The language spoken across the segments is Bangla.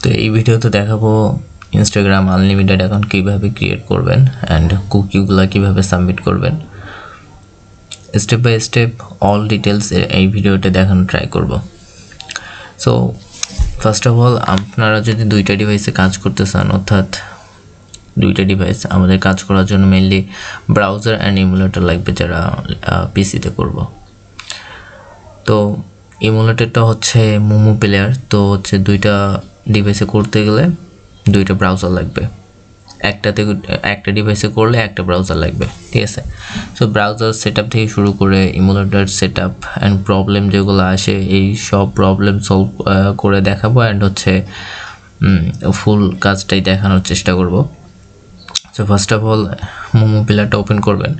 তো এই ভিডিওতে দেখাবো ইনস্টাগ্রাম আনলিমিটেড অ্যাকাউন্ট কীভাবে ক্রিয়েট করবেন অ্যান্ড কুকিগুলো কীভাবে সাবমিট করবেন। Step by step all details এই ভিডিওতে দেখানো ট্রাই করব। সো ফার্স্ট অফ অল, আপনারা যদি দুইটা ডিভাইসে কাজ করতে চান, অর্থাৎ দুইটা ডিভাইস আমাদের কাজ করার জন্য মেইনলি ব্রাউজার অ্যান্ড ইমুলেটর লাগবে, যারা পিসিতে করব। তো ইমুলেটরটা হচ্ছে মোমো প্লেয়ার। তো হচ্ছে দুইটা ডিভাইসে করতে গেলে দুইটা ব্রাউজার লাগবে। একটা ডিভাইসে করলে একটা ব্রাউজার লাগবে, ঠিক আছে। সো ব্রাউজার সেটআপ থেকে শুরু করে ইমুলেটর সেটআপ অ্যান্ড প্রবলেম যেগুলো আসে, এই সব প্রবলেম সলভ করে দেখাবো অ্যান্ড হচ্ছে ফুল কাজটাই দেখানোর চেষ্টা করব। So first of all momo প্লেয়ারটা ওপেন করবেন।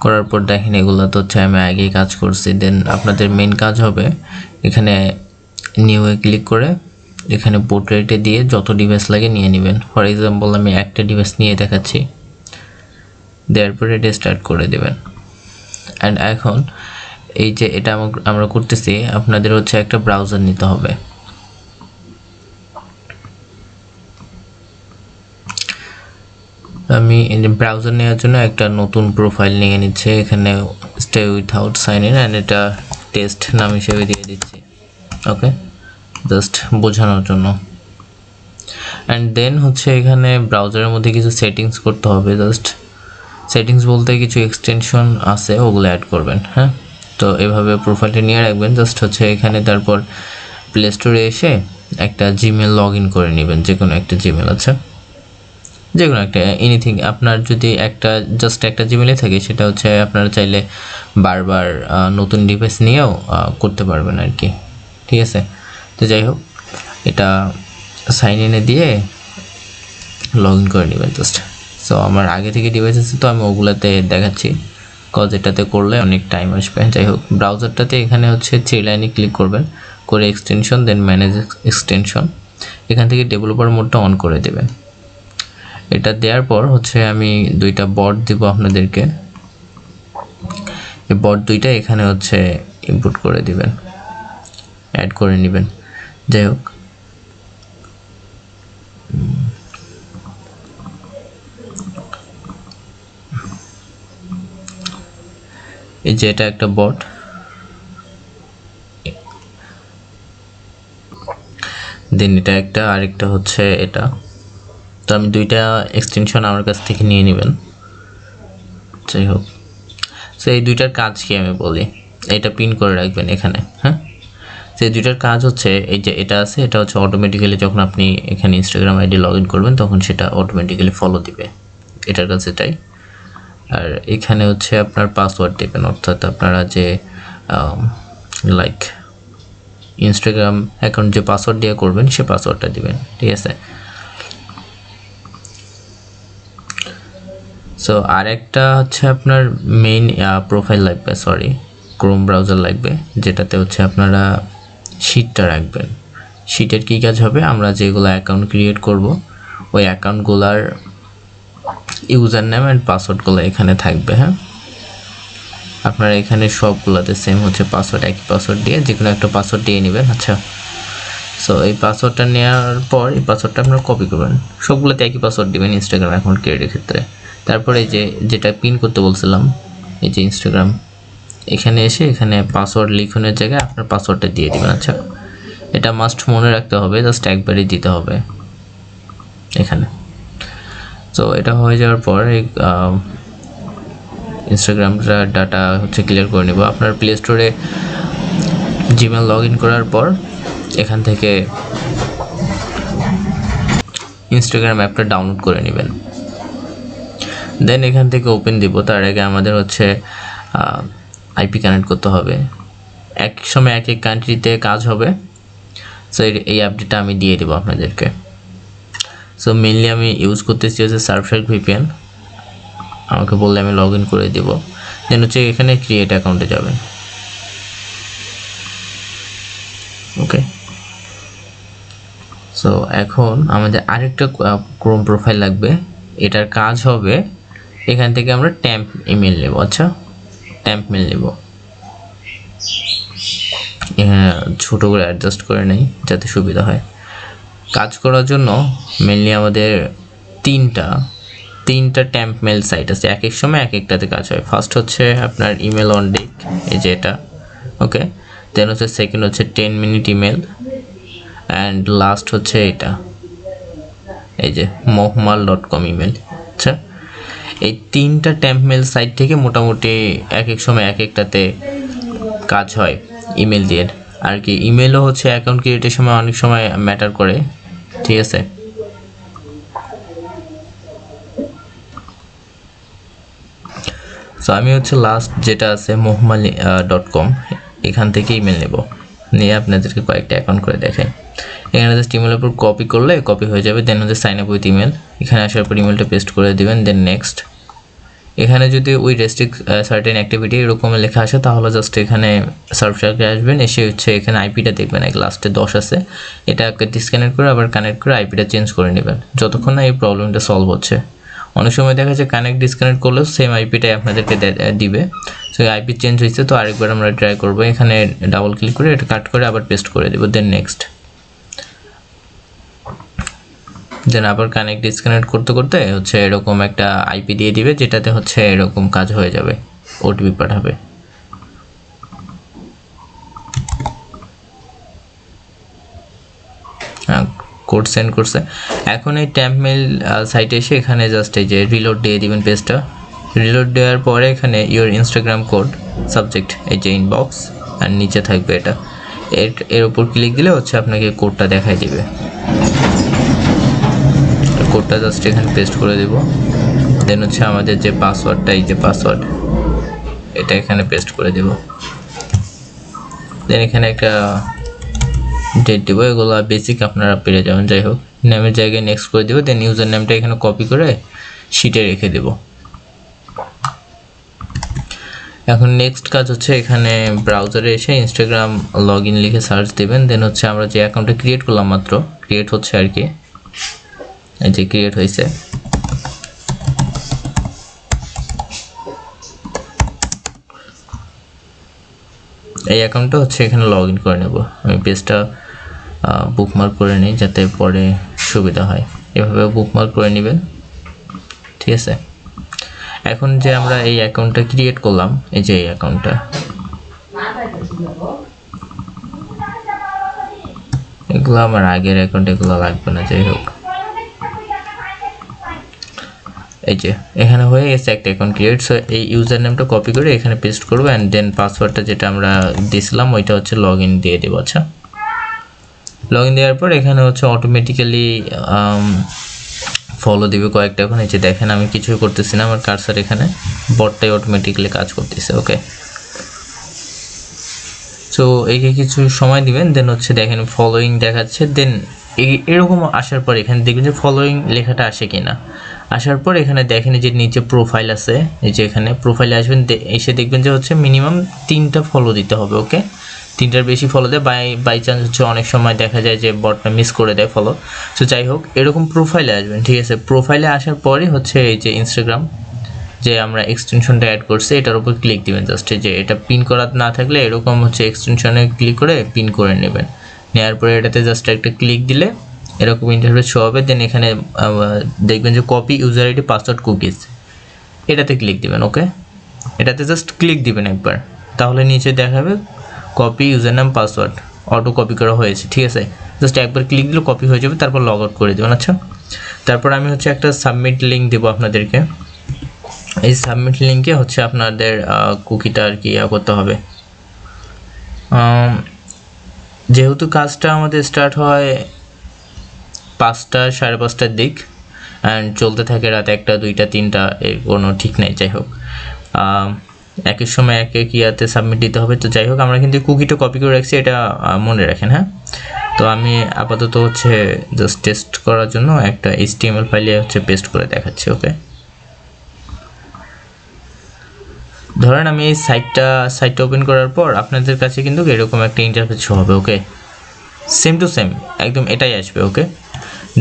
করার পর দেখেন এগুলো তো হচ্ছে আমি আগেই কাজ করছি। দেন আপনাদের মেন কাজ হবে এখানে নিউয়ে ক্লিক করে এখানে পোর্ট্রেটে দিয়ে যত ডিভাইস লাগে নিয়ে নেবেন। ফর এক্সাম্পল আমি একটা ডিভাইস নিয়ে দেখাচ্ছি, দেওয়ার পরে এটা স্টার্ট করে দেবেন। অ্যান্ড এখন এই যে এটা আমরা করতেছি, আপনাদের হচ্ছে একটা ব্রাউজার নিতে হবে। আমি ব্রাউজার নেওয়ার জন্য একটা নতুন প্রোফাইল নিয়ে নিচ্ছে। এখানে stay without sign in and এটা টেস্ট নাম হিসেবে দিয়ে দিচ্ছি, ওকে, জাস্ট বোঝানোর জন্য। অ্যান্ড দেন হচ্ছে এখানে ব্রাউজারের মধ্যে কিছু সেটিংস করতে হবে। জাস্ট সেটিংস বলতে কিছু এক্সটেনশন আছে, ওগুলো অ্যাড করবেন। হ্যাঁ, তো এভাবে প্রোফাইলটা নিয়ে রাখবেন। জাস্ট হচ্ছে এখানে তারপর প্লে স্টোরে এসে একটা জিমেল লগ ইন করে নেবেন, যে কোনো একটা জিমেল আছে, যে কোনো একটা এনিথিং। আপনার যদি জাস্ট একটা জিমেলে থাকে, সেটা হচ্ছে আপনারা চাইলে বারবার নতুন ডিভাইস নিয়েও করতে পারবেন আর কি, ঠিক আছে। তো যাই হোক, এটা সাইন ইনে দিয়ে লগ ইন করে নেবেন জাস্ট। সো আমার আগে থেকে ডিভাইস আছে, তো আমি ওগুলোতে দেখাচ্ছি, কজ এটাতে করলে অনেক টাইম আসবে। যাই হোক, ব্রাউজারটাতে এখানে হচ্ছে থ্রি লাইনে ক্লিক করবেন, করে এক্সটেনশন, দেন ম্যানেজ এক্সটেনশন। এখান থেকে ডেভেলপার মোডটা অন করে দেবেন। এটা দেওয়ার পর হচ্ছে আমি দুইটা বট দিব আপনাদেরকে। এই বট দুইটা এখানে হচ্ছে ইনপুট করে দিবেন, অ্যাড করে নেবেন। যাই হোক, এই যে এটা একটা বট, দেন এটা একটা, আরেকটা হচ্ছে এটা। তো আমি দুইটা এক্সটেনশন আমার কাছ থেকে নিয়ে নেবেন। যাই হোক, সো এই দুইটার কাজ কি আমি বলি, এটা পিন করে রাখবেন এখানে। হ্যাঁ, তো এই দুইটার কাজ হচ্ছে, এই যে এটা আছে, এটা হচ্ছে অটোমেটিক্যালি যখন আপনি এখানে ইনস্টাগ্রাম আইডি লগ ইন করবেন তখন সেটা অটোমেটিক্যালি ফলো দিবে, এটার কাছে এটাই। আর এখানে হচ্ছে আপনার পাসওয়ার্ড দেবেন, অর্থাৎ আপনারা যে লাইক ইনস্টাগ্রাম অ্যাকাউন্ট যে পাসওয়ার্ড দিয়ে করবেন সে পাসওয়ার্ডটা দিবেন, ঠিক আছে। সো আর একটা হচ্ছে আপনার মেইন প্রোফাইল লাগবে, সরি ক্রোম ব্রাউজার লাগবে, যেটাতে হচ্ছে আপনারা শিটটা রাখবেন। শিটের কী কাজ হবে, আমরা যেগুলো অ্যাকাউন্ট ক্রিয়েট করব ওই অ্যাকাউন্টগুলার ইউজার নেম অ্যান্ড পাসওয়ার্ডগুলো এখানে থাকবে। হ্যাঁ, আপনারা এখানে সবগুলোতে সেম হচ্ছে পাসওয়ার্ড, একই পাসওয়ার্ড দিয়ে যে কোনো একটা পাসওয়ার্ড দিয়ে নেবেন। আচ্ছা, সো এই পাসওয়ার্ডটা নেওয়ার পর এই পাসওয়ার্ডটা আপনারা কপি করবেন, সবগুলোতে একই পাসওয়ার্ড দেবেন ইনস্টাগ্রাম অ্যাকাউন্ট ক্রিয়েটের ক্ষেত্রে। তারপরে এই যে যেটা পিন করতে বলছিলাম, এই যে ইনস্টাগ্রাম, এখানে এসে এখানে পাসওয়ার্ড লিখনের জায়গায় আপনার পাসওয়ার্ডটা দিয়ে দেবেন। আচ্ছা, এটা মাস্ট মনে রাখতে হবে, জাস্ট একবারই দিতে হবে এখানে। তো এটা হয়ে যাওয়ার পর এই ইনস্টাগ্রামটা ডাটা হচ্ছে ক্লিয়ার করে নেব। আপনার প্লে স্টোরে জিমেল লগ ইন করার পর এখান থেকে ইনস্টাগ্রাম অ্যাপটা ডাউনলোড করে নেবেন। দেন এখান থেকে ওপেন দিব। তার আগে আমাদের হচ্ছে আইপি কানেক্ট করতে হবে। এক সময় এক এক কান্ট্রিতে কাজ হবে। সো এই আপডেটটা আমি দিয়ে দেবো আপনাদেরকে। সো মেনলি আমি ইউজ করতেছি হচ্ছে সার্ফসার্ক ভিপিএন, আমাকে বললে আমি লগ ইন করে দেবো। দেন হচ্ছে এখানে ক্রিয়েট অ্যাকাউন্টে যাবেন, ওকে। সো এখন আমাদের আরেকটা ক্রোম প্রোফাইল লাগবে। এটার কাজ হবে এখান থেকে আমরা ট্যাম্প ইমেল নেব। আচ্ছা, ট্যাম্প মেল নেব, ছোটো করে অ্যাডজাস্ট করে নেই যাতে সুবিধা হয়। কাজ করার জন্য মেনলি আমাদের তিনটা টেম্প মেল সাইট আছে, এক এক সময় এক একটাতে কাজ হয়। ফার্স্ট হচ্ছে আপনার ইমেল অন ডেক, এই যে এটা, ওকে। দেন হচ্ছে সেকেন্ড হচ্ছে 10 মিনিট ইমেল, অ্যান্ড লাস্ট হচ্ছে এটা, এই যে mohmal.com ইমেল। আচ্ছা, এই তিনটা টেম্প মেল সাইট থেকে মোটামুটি এক এক সময় এক একটাতে কাজ হয় ইমেল দিয়ে আর কি। ইমেলও হচ্ছে অ্যাকাউন্ট ক্রিয়েটের সময় অনেক সময় ম্যাটার করে, ঠিক আছে। সো আমি হচ্ছে লাস্ট যেটা আছে mohmal.com, এখান থেকে ইমেল নেব, নিয়ে আপনাদেরকে কয়েকটা অ্যাকাউন্ট করে দেখাই। এখানে জাস্ট ইমেলের উপর কপি করলে কপি হয়ে যাবে। দেন হচ্ছে সাইন আপ উইথ ইমেল, এখানে আসার পর ইমেলটা পেস্ট করে দেবেন। দেন নেক্সট, এখানে যদি ওই রেস্ট্রিক্ট সার্টেন অ্যাক্টিভিটি এরকম লেখা আসে তাহলে জাস্ট এখানে সার্ভারে আসবেন, এসে হচ্ছে এখানে আইপিটা দেখবেন, এক লাস্টে 10 আছে, এটাকে ডিসকানেক্ট করে আবার কানেক্ট করে আইপিটা চেঞ্জ করে নেবেন যতক্ষণ না এই প্রবলেমটা সলভ হচ্ছে। অনেক সময় দেখা যায় কানেক্ট ডিসকানেক্ট করলেও সেম আইপিটাই আপনাদেরকে দিবে। সো আইপি চেঞ্জ হয়েছে, তো আরেকবার আমরা ট্রাই করবো। এখানে ডাবল ক্লিক করে এটা কাট করে আবার পেস্ট করে দেবো। দেন নেক্সট, দেন আবার কানেক্ট ডিসকানেক্ট করতে করতে হচ্ছে এরকম একটা আইপি দিয়ে দিবে, যেটাতে হচ্ছে এরকম কাজ হয়ে যাবে, ওটিপি পাঠাবে। কোড সেন্ড করছে। এখন এই ট্যাম্প মেল সাইটে এসে এখানে জাস্ট এই যে রিলোড দিয়ে দিবেন পেজটা। রিলোড দেওয়ার পরে এখানে ইওর ইনস্টাগ্রাম কোড, সাবজেক্ট এই যে ইনবক্স, আর নিচে থাকবে এটা, এর উপর ক্লিক দিলে হচ্ছে আপনাকে কোডটা দেখাই দিবে। কোডটা জাস্ট এখানে পেস্ট করে দেব। দেন হচ্ছে আমাদের যে পাসওয়ার্ডটা, এই যে পাসওয়ার্ড, এটা এখানে পেস্ট করে দেব। দেন এখানে একটা ডেট দেবো, এগুলো বেসিক আপনারা পেরে যাবেন। যাই হোক, নেমের জায়গায় নেক্সট করে দেবো। দেন ইউজার নেমটা এখানে কপি করে শিটে রেখে দেব। এখন নেক্সট কাজ হচ্ছে এখানে ব্রাউজারে এসে ইনস্টাগ্রাম লগ ইন লিখে সার্চ দেবেন। দেন হচ্ছে আমরা যে অ্যাকাউন্টটা ক্রিয়েট করলাম, মাত্র ক্রিয়েট হচ্ছে আর কি, এই যে ক্রিয়েট হয়েছে। এই অ্যাকাউন্টটা হচ্ছে এখানে লগ ইন করে নেব। আমি পেজটা বুকমার্ক করে নিই যাতে পরে সুবিধা হয়। এভাবে বুকমার্ক করে নেবেন, ঠিক আছে। এখন যে আমরা এই অ্যাকাউন্টটা ক্রিয়েট করলাম, এই যে এই অ্যাকাউন্টটা, এগুলো আমার আগের অ্যাকাউন্ট, এগুলো লাগবে না। যাই হোক, এই যে এখানে হয়ে গেছে একটা অ্যাকাউন্ট ক্রিয়েট। সো এই ইউজার নেমটা কপি করে এখানে পেস্ট করবো, অ্যান্ড দেন পাসওয়ার্ডটা যেটা আমরা দিয়েছিলাম ওইটা হচ্ছে লগ ইন দিয়ে দেবো। আচ্ছা, লগ ইন দেওয়ার পর এখানে হচ্ছে অটোমেটিক্যালি ফলো দিবে কয়েকটা। এখন এই যে দেখেন আমি কিছুই করতেছি না, আমার কার্সার এখানে, বটটাই অটোমেটিক্যালি কাজ করতেছে, ওকে। সো একে কিছু সময় দিবেন। দেন হচ্ছে দেখেন ফলোয়িং দেখাচ্ছে। দেন এরকম আসার পর এখানে দেখবেন যে ফলোয়িং লেখাটা আসে কিনা। আসার পর এখানে দেখেন যে নিচে প্রোফাইল আছে, এই যে এখানে প্রোফাইলে আসবেন, এসে দেখবেন যে হচ্ছে মিনিমাম 3টা ফলো দিতে হবে, ওকে। 3টার বেশি ফলো দেয় বাই চান্স হচ্ছে অনেক সময় দেখা যায় যে বটটা মিস করে দেয় ফলো। সো যাই হোক, এরকম প্রোফাইলে আসবেন, ঠিক আছে। প্রোফাইলে আসার পরে হচ্ছে এই যে ইনস্টাগ্রাম যে আমরা এক্সটেনশনটা অ্যাড করছি এটার উপর ক্লিক দিবেন। জাস্ট যে এটা পিন করা না থাকলে এরকম হচ্ছে এক্সটেনশনে ক্লিক করে পিন করে নেবেন। নেওয়ার পরে এটাতে জাস্ট একটা ক্লিক দিলে এরকম ইন্টারফেস শো হবে। দেন এখানে দেখবেন যে copy user ID password cookies, এটাতে ক্লিক দিবেন, ওকে। এটাতে জাস্ট ক্লিক দিবেন একবার, তাহলে নিচে দেখাবে copy user name password, auto copy করা হয়েছে, ঠিক আছে। জাস্ট একবার ক্লিক দিলে কপি হয়ে যাবে, তারপর লগ আউট করে দেবেন। আচ্ছা, তারপর আমি হচ্ছে একটা সাবমিট লিঙ্ক দেবো আপনাদেরকে। এই সাবমিট লিঙ্কে হচ্ছে আপনাদের কুকিটা আর কি করতে হবে। যেহেতু কাজটা আমাদের স্টার্ট হয় 5টা 5:30টার দিক, অ্যান্ড চলতে থাকে রাত 1টা 2টা 3টা, এর কোনো ঠিক নেই। যাই হোক, একের সময় এক ইয়াতে সাবমিট দিতে হবে। তো যাই হোক, আমরা কিন্তু কুকিটা কপি করে রাখছি, এটা মনে রাখেন, হ্যাঁ। তো আমি আপাতত হচ্ছে জাস্ট টেস্ট করার জন্য একটা HTML ফাইলে হচ্ছে পেস্ট করে দেখাচ্ছি, ওকে। ধরেন আমি এই সাইটটা ওপেন করার পর আপনাদের কাছে কিন্তু এরকম একটা ইন্টারফেস শো হবে, ওকে। সেম টু সেম একদম এটাই আসবে, ওকে।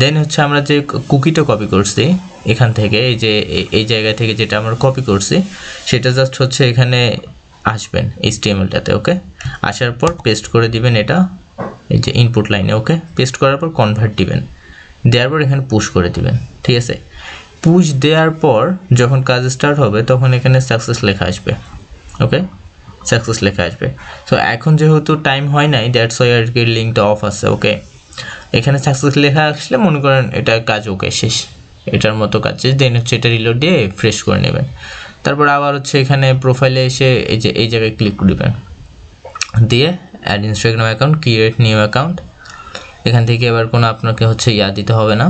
দেন হচ্ছে আমরা যে কুকিটা কপি করছি এখান থেকে, এই যে এই জায়গা থেকে যেটা আমরা কপি করছি সেটা জাস্ট হচ্ছে এখানে আসবেন HTML-টাতে, ওকে। আসার পর পেস্ট করে দিবেন এটা, এই যে ইনপুট লাইনে, ওকে। পেস্ট করার পর কনভার্ট দিবেন, দেওয়ার পর এখানে পুশ করে দিবেন, ঠিক আছে। পুশ দেওয়ার পর যখন কাজ স্টার্ট হবে তখন এখানে সাকসেস লেখা আসবে, ওকে, সাকসেস লেখা আসবে। সো এখন যেহেতু টাইম হয় নাই, দ্যাটস ওয়াই আর কি লিঙ্কটা অফ আছে, ওকে। এখানে সাকসেস লেখা আসলে মনে করেন এটা কাজ ওকে, শেষ, এটার মতো কাজ শেষ। দেন হচ্ছে এটা রিলোড দিয়ে ফ্রেশ করে নেবেন। তারপর আবার হচ্ছে এখানে প্রোফাইলে এসে এই যে এই জায়গায় ক্লিক করবেন, দিয়ে add Instagram account, create new account. এখান থেকে এবার কোনো আপনাকে হচ্ছে দিতে হবে না,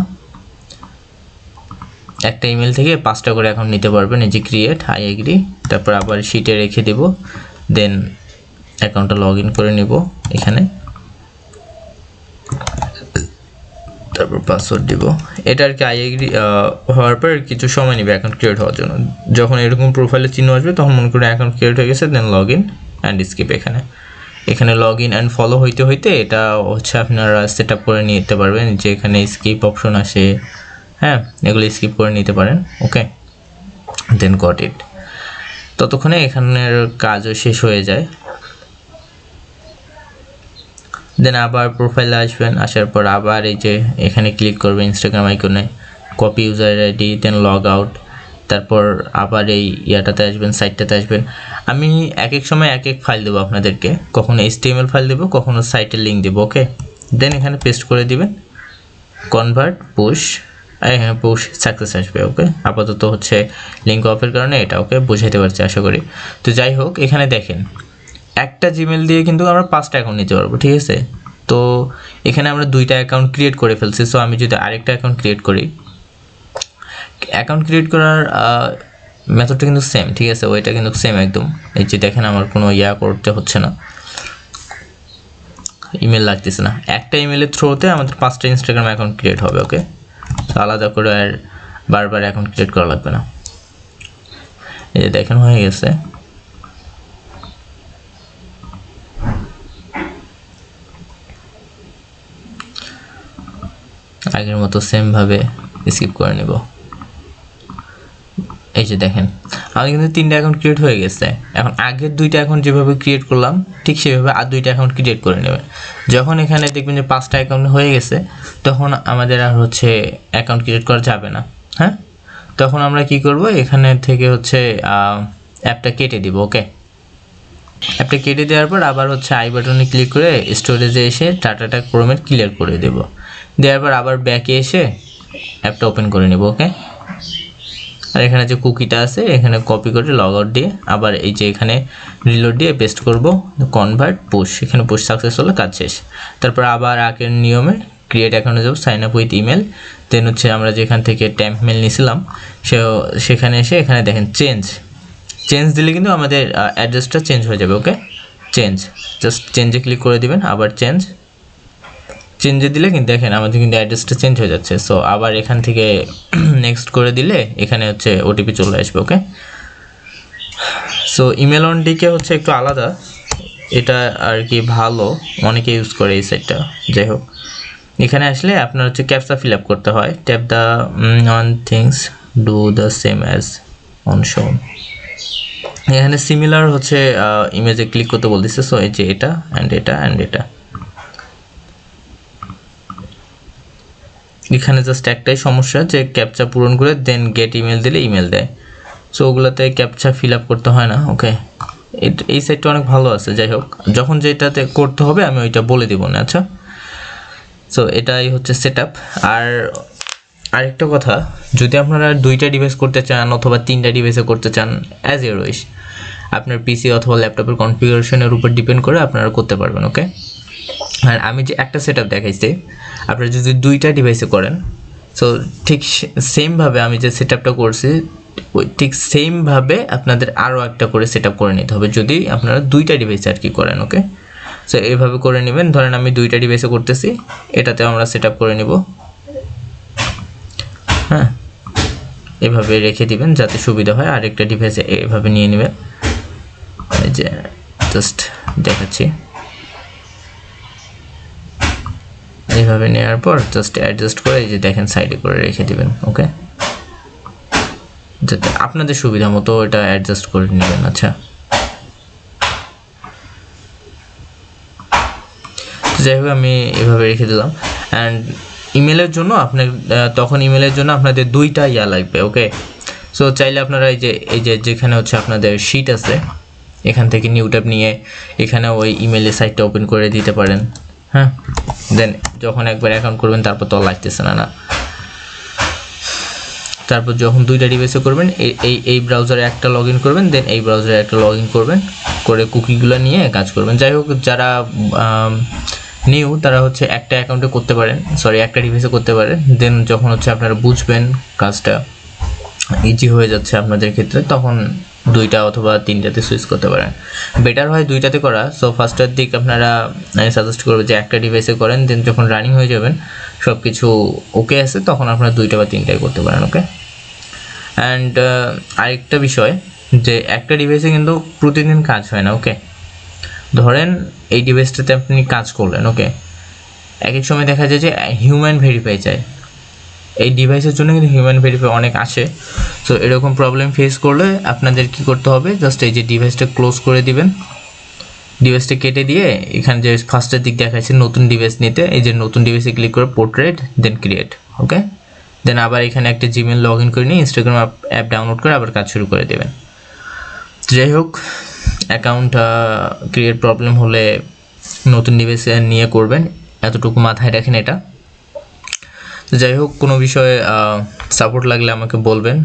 একটা ইমেল থেকে 5টা করে অ্যাকাউন্ট নিতে পারবেন। এই যে ক্রিয়েট, আই এগ্রি, তারপর আবার শিটে রেখে দেব, দেন অ্যাকাউন্টটা লগ ইন করে নিব এখানে, তারপর পাসওয়ার্ড দিব। এটা আর কি আই এগ্রি হওয়ার পর কিছু সময় নেবে অ্যাকাউন্ট ক্রিয়েট হওয়ার জন্য। যখন এরকম প্রোফাইলে চিহ্ন আসবে তখন মনে করে অ্যাকাউন্ট ক্রিয়েট হয়ে গেছে, দেন লগ ইন অ্যান্ড স্কিপ। এখানে লগ ইন অ্যান্ড ফলো হইতে হইতে এটা হচ্ছে আপনারা সেট আপ করে নিতে পারবেন, যে এখানে স্কিপ অপশন আসে, হ্যাঁ, এগুলো স্কিপ করে নিতে পারেন, ওকে। দেন গট ইট। ততক্ষণে এখানের কাজও শেষ হয়ে যায়। দেন আবার প্রোফাইলে আসবেন, আসার পর আবার এই যে এখানে ক্লিক করবেন ইনস্টাগ্রাম আইকনে, কপি ইউজার আইডি, দেন লগ আউট। তারপর আবার এই ইয়াটাতে আসবেন, সাইটটাতে আসবেন। আমি এক এক সময় এক এক ফাইল দেবো আপনাদেরকে, কখনো HTML ফাইল দেবো, কখনো সাইটের লিঙ্ক দেবো, ওকে। দেন এখানে পেস্ট করে দিবেন, কনভার্ট, পুশ, হ্যাঁ পুশ, সাকসেস আসবে, ওকে। আপাতত হচ্ছে লিঙ্ক অফের কারণে এটা, ওকে, বুঝাইতে পারছি আশা করি। তো যাই হোক, এখানে দেখেন একটা জিমেল দিয়ে কিন্তু আমরা 5টা অ্যাকাউন্ট নিতে পারবো, ঠিক আছে। তো এখানে আমরা 2টা অ্যাকাউন্ট ক্রিয়েট করে ফেলছি। সো আমি যদি আরেকটা অ্যাকাউন্ট ক্রিয়েট করি, অ্যাকাউন্ট ক্রিয়েট করার মেথডটা কিন্তু সেম, ঠিক আছে, ওইটা কিন্তু সেম একদম। এই যে দেখেন আমার কোনো করতে হচ্ছে না, ইমেল লাগতেছে না, একটা ইমেলের থ্রুতে আমাদের 5টা ইনস্টাগ্রাম অ্যাকাউন্ট ক্রিয়েট হবে, ওকে। তো আলাদা করে আর বারবার অ্যাকাউন্ট ক্রিয়েট করা লাগবে না। এই যে দেখেন হয়ে গেছে। আগের মতো সেমভাবে স্কিপ করে নেব। এই যে দেখেন আমাদের কিন্তু 3টা অ্যাকাউন্ট ক্রিয়েট হয়ে গেছে। এখন আগের 2টা অ্যাকাউন্ট যেভাবে ক্রিয়েট করলাম ঠিক সেভাবে আর 2টা অ্যাকাউন্ট ক্রিয়েট করে নেবেন। যখন এখানে দেখবেন যে 5টা অ্যাকাউন্ট হয়ে গেছে, তখন আমাদের আর হচ্ছে অ্যাকাউন্ট ক্রিয়েট করা যাবে না, হ্যাঁ। তখন আমরা কি করব, এখানে থেকে হচ্ছে অ্যাপটা কেটে দিব, ওকে। অ্যাপটা কেটে দেওয়ার পর আবার হচ্ছে আই বাটনে ক্লিক করে স্টোরেজে এসে ডাটাটা ক্রোমের ক্লিয়ার করে দেব। দেওয়ার পর আবার ব্যাকে এসে অ্যাপটা ওপেন করে নেব, ওকে। আর এখানে যে কুকিটা আছে এখানে কপি করে লগ আউট দিয়ে আবার এই যে এখানে রিলোড দিয়ে পেস্ট করব, কনভার্ট, পুশ। এখানে পুশ সাকসেস হলে কাজ শেষ। তারপর আবার আগের নিয়মে ক্রিয়েট অ্যাকাউন্টে যাব, সাইন আপ উইথ ইমেল। দেন হচ্ছে আমরা যেখান থেকে ট্যাম্প মেল নিয়েছিলাম সেখানে এসে এখানে দেখেন চেঞ্জ দিলে কিন্তু আমাদের অ্যাড্রেসটা চেঞ্জ হয়ে যাবে, ওকে। জাস্ট চেঞ্জে ক্লিক করে দিবেন, আবার চেঞ্জে দিলে কিন্তু দেখেন আমাদের কিন্তু অ্যাড্রেসটা চেঞ্জ হয়ে যাচ্ছে। সো আবার এখান থেকে নেক্সট করে দিলে এখানে হচ্ছে ওটিপি চলে আসবে, ওকে। সো ইমেল অন ডিকে হচ্ছে একটু আলাদা, এটা আর কি ভালো, অনেকে ইউজ করে এই সাইটটা। যাই হোক, এখানে আসলে আপনার হচ্ছে ক্যাপচা ফিল আপ করতে হয়। Tap the on things do the same as on শোন। এখানে সিমিলার হচ্ছে ইমেজে ক্লিক করতে বলতেছে। সো এই যে এটা অ্যান্ড এটা অ্যান্ড এটা, এখানে জাস্ট একটাই সমস্যা যে ক্যাপচা পূরণ করে দেন গেট ইমেল দিলে ইমেল দেয়। সো ওগুলোতে ক্যাপচা ফিল আপ করতে হয় না, ওকে। এই সাইটটা অনেক ভালো আছে। যাই হোক, যখন যেটাতে করতে হবে আমি ওইটা বলে দিব না, আচ্ছা। সো এটাই হচ্ছে সেট আপ। আর আরেকটা কথা, যদি আপনারা 2টা ডিভাইস করতে চান অথবা 3টা ডিভাইসে করতে চান, অ্যাজ ইউর উইশ, আপনার পিসি অথবা ল্যাপটপের কনফিগারেশনের উপর ডিপেন্ড করে আপনারা করতে পারবেন, ওকে। আর আমি যে একটা সেট আপ দেখাইছি, আপনারা যদি 2টা ডিভাইসে করেন, সো ঠিক সেমভাবে আমি যে সেট আপটা করছি ওই ঠিক সেমভাবে আপনাদের আরও একটা করে সেট আপ করে নিতে হবে, যদি আপনারা 2টা ডিভাইসে আর কি করেন, ওকে। সো এইভাবে করে নেবেন। ধরেন আমি 2টা ডিভাইসে করতেছি, এটাতে আমরা সেট আপ করে নিব, হ্যাঁ। এভাবে রেখে দিবেন যাতে সুবিধা হয়। আরেকটা ডিভাইসে এভাবে নিয়ে নেবেন, এই যে জাস্ট দেখাচ্ছি। এইভাবে নেওয়ার পর জাস্ট অ্যাডজাস্ট করে এই যে দেখেন সাইডে করে রেখে দিবেন, ওকে। যাতে আপনাদের সুবিধা মতো এটা অ্যাডজাস্ট করে নেবেন, আচ্ছা। যাই হোক আমি এভাবে রেখে দিলাম। অ্যান্ড ইমেলের জন্য আপনার তখন ইমেলের জন্য আপনাদের দুইটা ইয়া লাগবে। ওকে, সো চাইলে আপনারা এই যে যেখানে হচ্ছে আপনাদের শিট আছে এখান থেকে নিউ ট্যাব নিয়ে এখানে ওই ইমেলের সাইটটা ওপেন করে দিতে পারেন। হ্যাঁ, দেন যখন একবার অ্যাকাউন্ট করবেন তারপর তো লাগতেছে না। তারপর যখন দুইটা ডিভাইসে করবেন এই ব্রাউজারে একটা লগ ইন করবেন, দেন এই ব্রাউজারে একটা লগ ইন করবেন, করে কুকিগুলো নিয়ে কাজ করবেন। যাই হোক, যারা নিউ তারা হচ্ছে একটা অ্যাকাউন্টে করতে পারেন, সরি একটা ডিভাইসে করতে পারেন। দেন যখন হচ্ছে আপনারা বুঝবেন কাজটা ইজি হয়ে যাচ্ছে আপনাদের ক্ষেত্রে, তখন দুইটা অথবা তিনটাতে সুইচ করতে পারেন। বেটার হয় দুইটাতে করা। সো ফার্স্টের দিক আপনারা সাজেস্ট করবো যে একটা ডিভাইসে করেন, দেন যখন রানিং হয়ে যাবেন সব কিছু ওকে আছে তখন আপনারা দুইটা বা তিনটাই করতে পারেন। ওকে, অ্যান্ড আরেকটা বিষয় যে একটা ডিভাইসে কিন্তু প্রতিদিন কাজ হয় না। ওকে, ধরেন এই ডিভাইসটাতে আপনি কাজ করলেন, ওকে, এক এক সময় দেখা যায় যে হিউম্যান ভেরিফাই চায়। এই ডিভাইসের জন্য কিন্তু হিউম্যান ভেরিফাই অনেক আসে। সো এরকম প্রবলেম ফেস করলে আপনাদের কি করতে হবে, জাস্ট এই যে ডিভাইসটা ক্লোজ করে দিবেন, ডিভাইসটা কেটে দিয়ে এখানে যে ফার্স্টের দিক দেখাচ্ছে নতুন ডিভাইস নিতে, এই যে নতুন ডিভাইসে ক্লিক করে পোর্ট্রেট, দেন ক্রিয়েট। ওকে, দেন আবার এখানে একটা জিমেল লগ ইন করে নিয়ে ইনস্টাগ্রাম অ্যাপ ডাউনলোড করে আবার কাজ শুরু করে দেবেন। যাই হোক, অ্যাকাউন্ট ক্রিয়েট প্রবলেম হলে নতুন ডিভাইসে নিয়ে করবেন, এতটুকু মাথায় রাখেন এটা। তো যাই হোক, কোনো বিষয়ে সাপোর্ট লাগলে আমাকে বলবেন।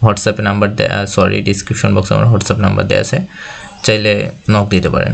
হোয়াটসঅ্যাপে নাম্বার দেওয়া, সরি ডিসক্রিপশন বক্সে আমার হোয়াটসঅ্যাপ নাম্বার দেওয়া আছে, চাইলে নক দিতে পারেন।